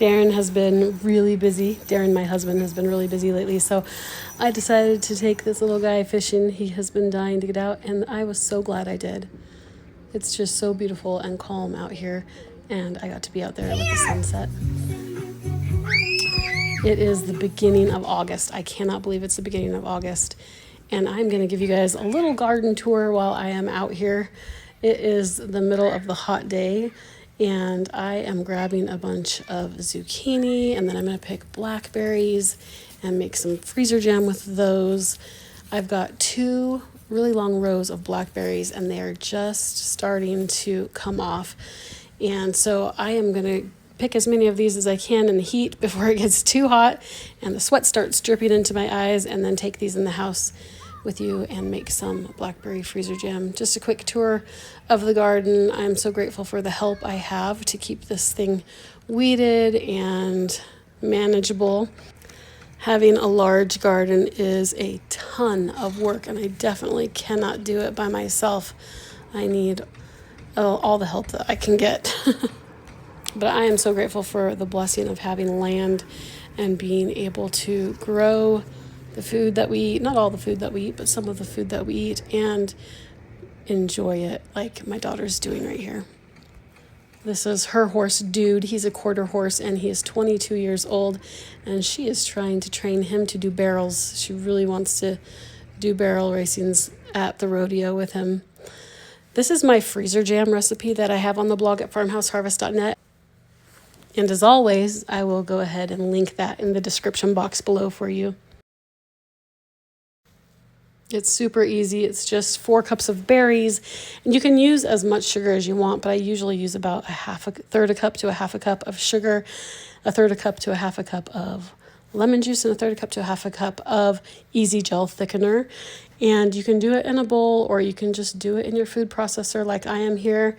Darren has been really busy. Darren, my husband, has been really busy lately. So I decided to take this little guy fishing. He has been dying to get out, and I was so glad I did. It's just so beautiful and calm out here, and I got to be out there with the sunset. It is the beginning of August. I cannot believe it's the beginning of August. And I'm going to give you guys a little garden tour while I am out here. It is the middle of the hot day, and I am grabbing a bunch of zucchini, and then I'm going to pick blackberries and make some freezer jam with those. I've got 2 really long rows of blackberries, and they are just starting to come off. And so I am going to pick as many of these as I can in the heat before it gets too hot and the sweat starts dripping into my eyes, and then take these in the house with you and make some blackberry freezer jam. Just a quick tour of the garden. I'm so grateful for the help I have to keep this thing weeded and manageable. Having a large garden is a ton of work, and I definitely cannot do it by myself. I need all the help that I can get. But I am so grateful for the blessing of having land and being able to grow the food that we eat, not all the food that we eat, but some of the food that we eat, and enjoy it like my daughter's doing right here. This is her horse, Dude. He's a quarter horse, and he is 22 years old, and she is trying to train him to do barrels. She really wants to do barrel racings at the rodeo with him. This is my freezer jam recipe that I have on the blog at farmhouseharvest.net. And as always, I will go ahead and link that in the description box below for you. It's super easy. It's just 4 cups of berries, and you can use as much sugar as you want, but I usually use about a third a cup to a half a cup of sugar, a third a cup to a half a cup of lemon juice, and a third a cup to a half a cup of easy gel thickener. And you can do it in a bowl, or you can just do it in your food processor like I am here.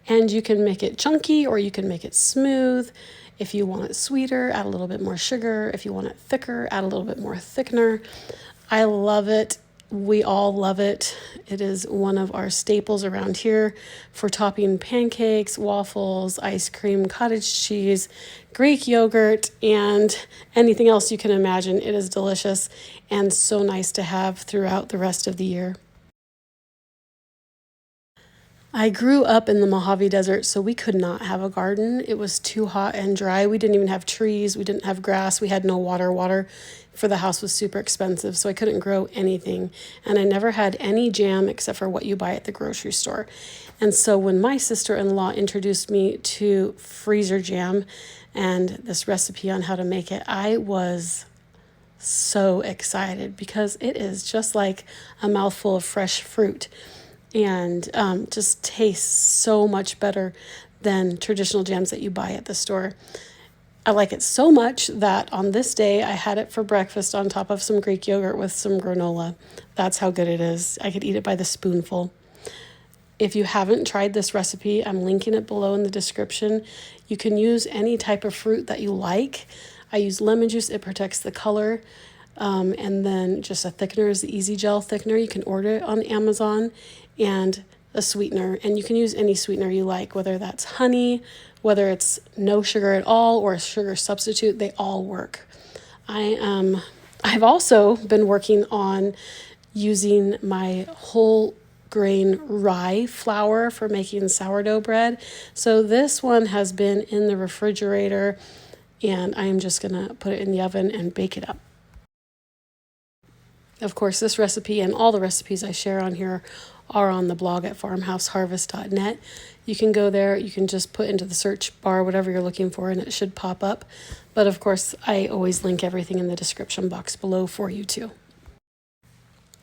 And you can make it chunky, or you can make it smooth. If you want it sweeter, add a little bit more sugar. If you want it thicker, add a little bit more thickener. I love it. We all love it. It is one of our staples around here for topping pancakes, waffles, ice cream, cottage cheese, Greek yogurt, and anything else you can imagine. It is delicious and so nice to have throughout the rest of the year. I grew up in the Mojave Desert, so we could not have a garden. It was too hot and dry. We didn't even have trees. We didn't have grass. We had no water. Water for the house was super expensive, so I couldn't grow anything. And I never had any jam except for what you buy at the grocery store. And so when my sister-in-law introduced me to freezer jam and this recipe on how to make it, I was so excited because it is just like a mouthful of fresh fruit. And just tastes so much better than traditional jams that you buy at the store. I like it so much that on this day I had it for breakfast on top of some Greek yogurt with some granola. That's how good it is. I could eat it by the spoonful. If you haven't tried this recipe, I'm linking it below in the description. You can use any type of fruit that you like. I use lemon juice. It protects the color. And then just a thickener is the Easy Gel thickener. You can order it on Amazon, and a sweetener. And you can use any sweetener you like, whether that's honey, whether it's no sugar at all, or a sugar substitute. They all work. I've also been working on using my whole grain rye flour for making sourdough bread. So this one has been in the refrigerator, and I am just gonna put it in the oven and bake it up. Of course, this recipe and all the recipes I share on here are on the blog at farmhouseharvest.net. You can go there, you can just put into the search bar whatever you're looking for, and it should pop up. But of course, I always link everything in the description box below for you too.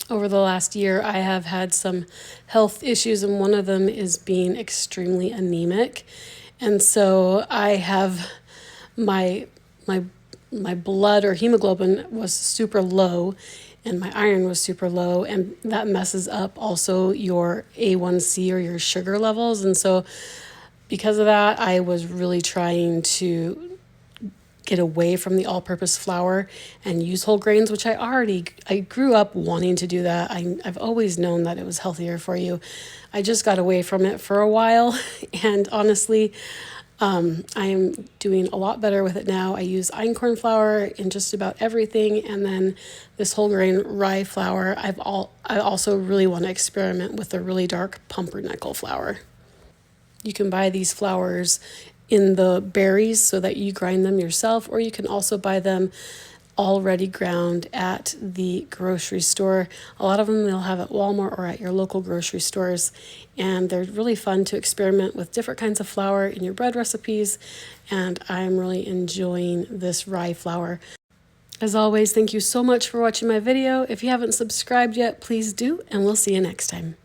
Over the last year, I have had some health issues, and one of them is being extremely anemic. And so I have my blood or hemoglobin was super low, and my iron was super low, and that messes up also your A1C or your sugar levels. And so because of that, I was really trying to get away from the all-purpose flour and use whole grains, which I grew up wanting to do that. I've always known that it was healthier for you. I just got away from it for a while, and honestly, I am doing a lot better with it now. I use einkorn flour in just about everything, and then this whole grain rye flour. I also really want to experiment with the really dark pumpernickel flour. You can buy these flours in the berries so that you grind them yourself, or you can also buy them already ground at the grocery store. A lot of them they'll have at Walmart or at your local grocery stores, and they're really fun to experiment with different kinds of flour in your bread recipes, and I'm really enjoying this rye flour. As always, thank you so much for watching my video. If you haven't subscribed yet, please do, and we'll see you next time.